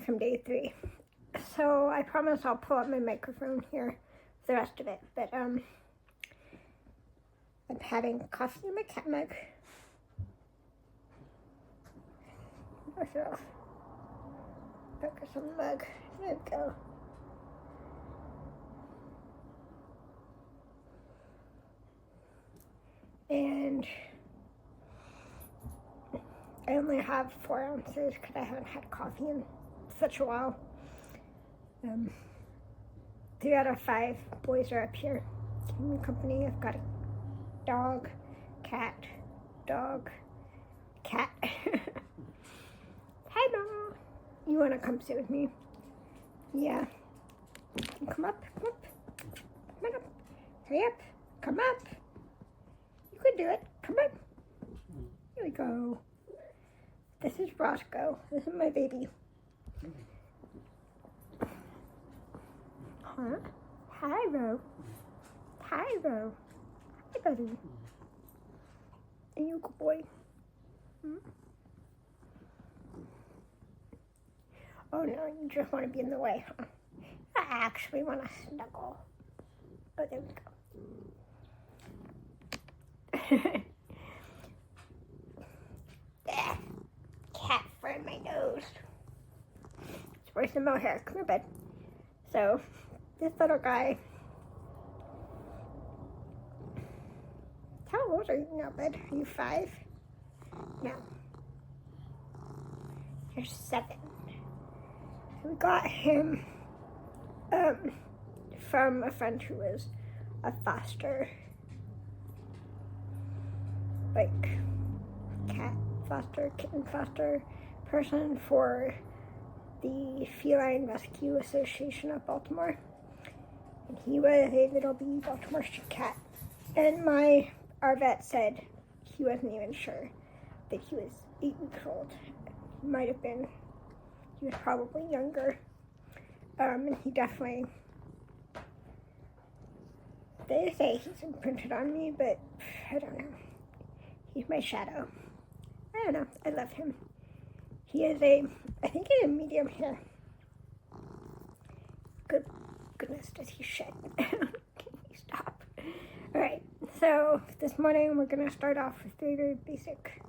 from day 3. So I promise I'll pull up my microphone here for the rest of it. But I'm having coffee in my cat mug. Focus on the mug. There we go. And I only have 4 ounces because I haven't had coffee in such a while. 3 out of 5 boys are up here keeping me company. I've got a dog, cat. Hi, Mama. You want to come sit with me? Yeah. Come up. Come on up. Hurry up. Come up. You can do it. Come on. Here we go. This is Roscoe. This is my baby. Huh? Hi, Ro. Hi, buddy. Are you a good boy? Oh no, you just want to be in the way, huh? I actually want to snuggle. Oh, there we go. Cat fur in my nose. It's worse than mohair. Come here, bud. So, this little guy. How old are you now, bud? Are you 5? No. You're 7. We got him from a friend who was a foster, kitten foster person for the Feline Rescue Association of Baltimore. And he was a little bitty Baltimore Street cat. And our vet said he wasn't even sure that he was 8 weeks old. He might have been. He was probably younger. And he definitely, they say he's imprinted on me, but I don't know. He's my shadow. I don't know. I love him. He is I think he's a medium hair. Goodness, does he shed? Can you stop? Alright, so this morning we're going to start off with very basic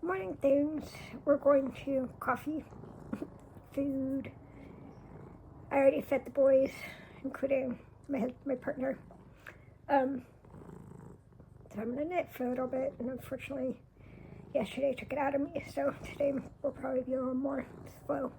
morning things. We're going to coffee, food. I already fed the boys, including my partner. So I'm going to knit for a little bit, and unfortunately yesterday took it out of me, so today will probably be a little more slow.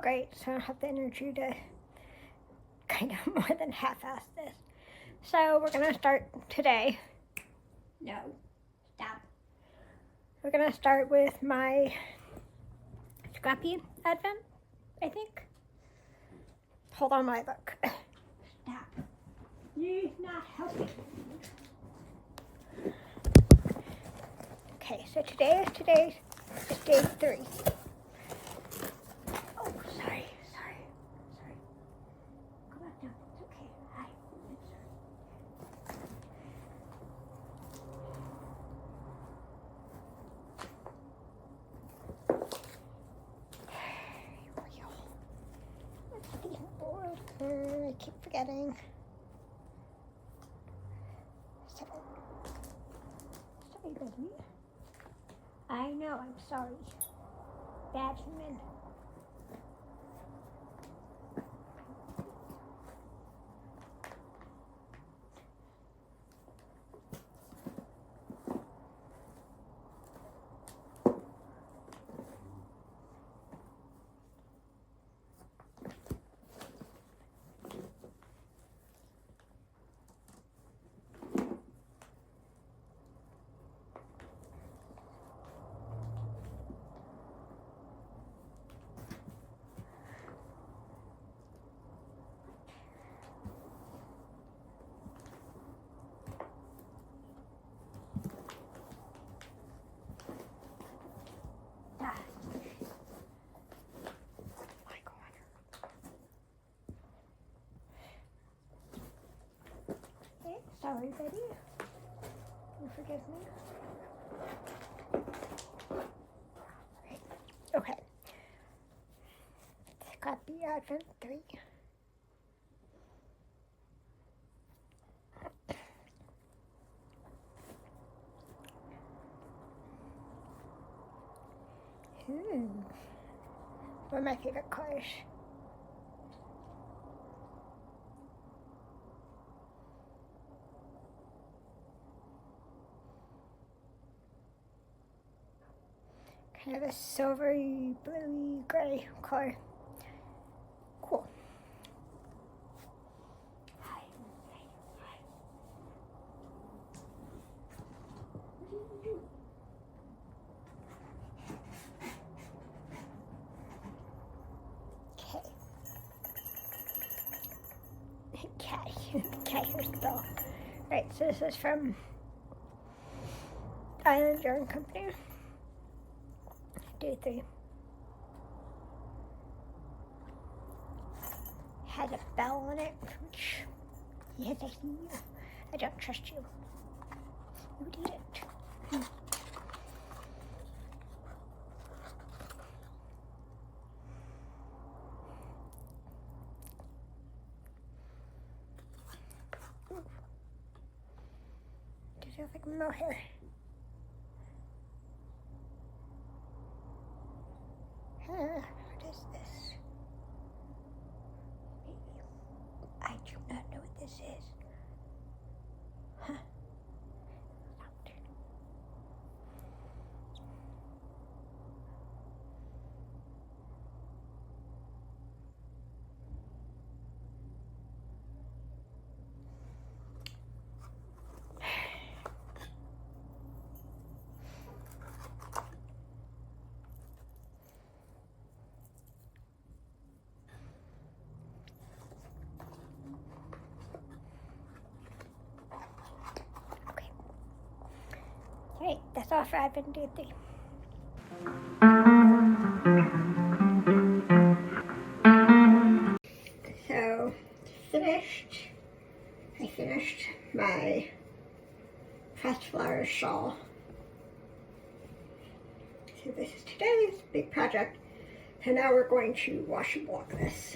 great, so I don't have the energy to kind of more than half-ass this. So we're gonna start today. No, stop. We're gonna start with my scrappy advent, I think. Hold on while I look. Stop. You're not helping. Okay, so today is day 3. Oh, sorry. Go back down. It's okay. Hi. I keep forgetting. 7. Sorry, baby. I know, I'm sorry. Bad human. Sorry, Betty. You forgive me? Right. Okay. Scrappy Advent 3. One of my favorite colors. Kind of a silvery, bluey, gray color. Cool. Hi. Okay. Cat hair spill. Right, so this is from Island Yarn Company. Day 3. Has a bell on it, which yes, I don't trust you. You did it. Does it look like mohair? What is this? I do not know what this is. Huh. Alright, that's all for Advent Day 3. So, I finished my pressed flowers shawl. So this is today's big project. And now we're going to wash and block this.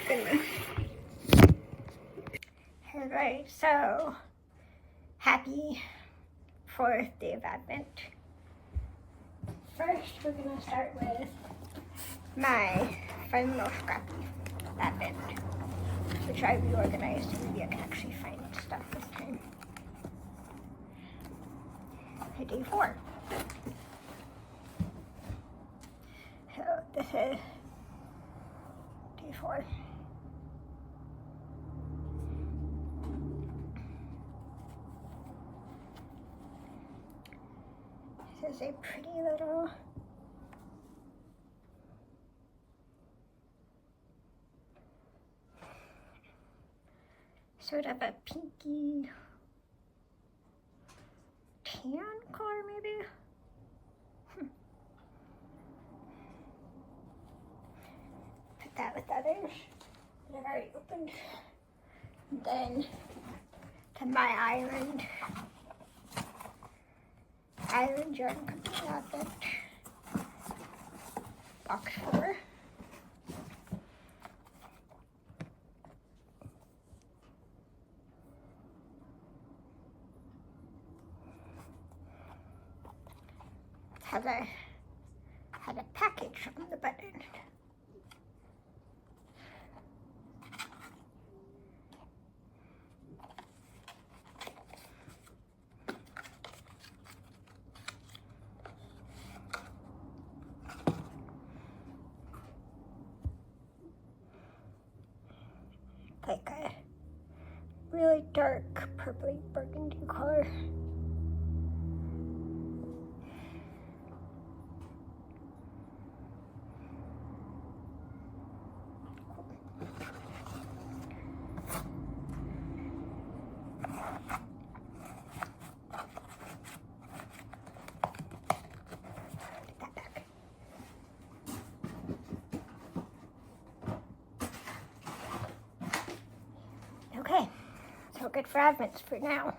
open this. Alright, so happy 4th day of Advent. First, we're gonna start with my fun little scrappy Advent, which I reorganized so maybe I can actually find stuff this time. Day 4. So this is day 4. This is a pretty little sort of a pinky tan color, maybe. Put that with others that I've already opened. And then to my island yarn company Advent box 4. Had a package on the button. Like a really dark purpley burgundy color. Okay, so good for Advents for now.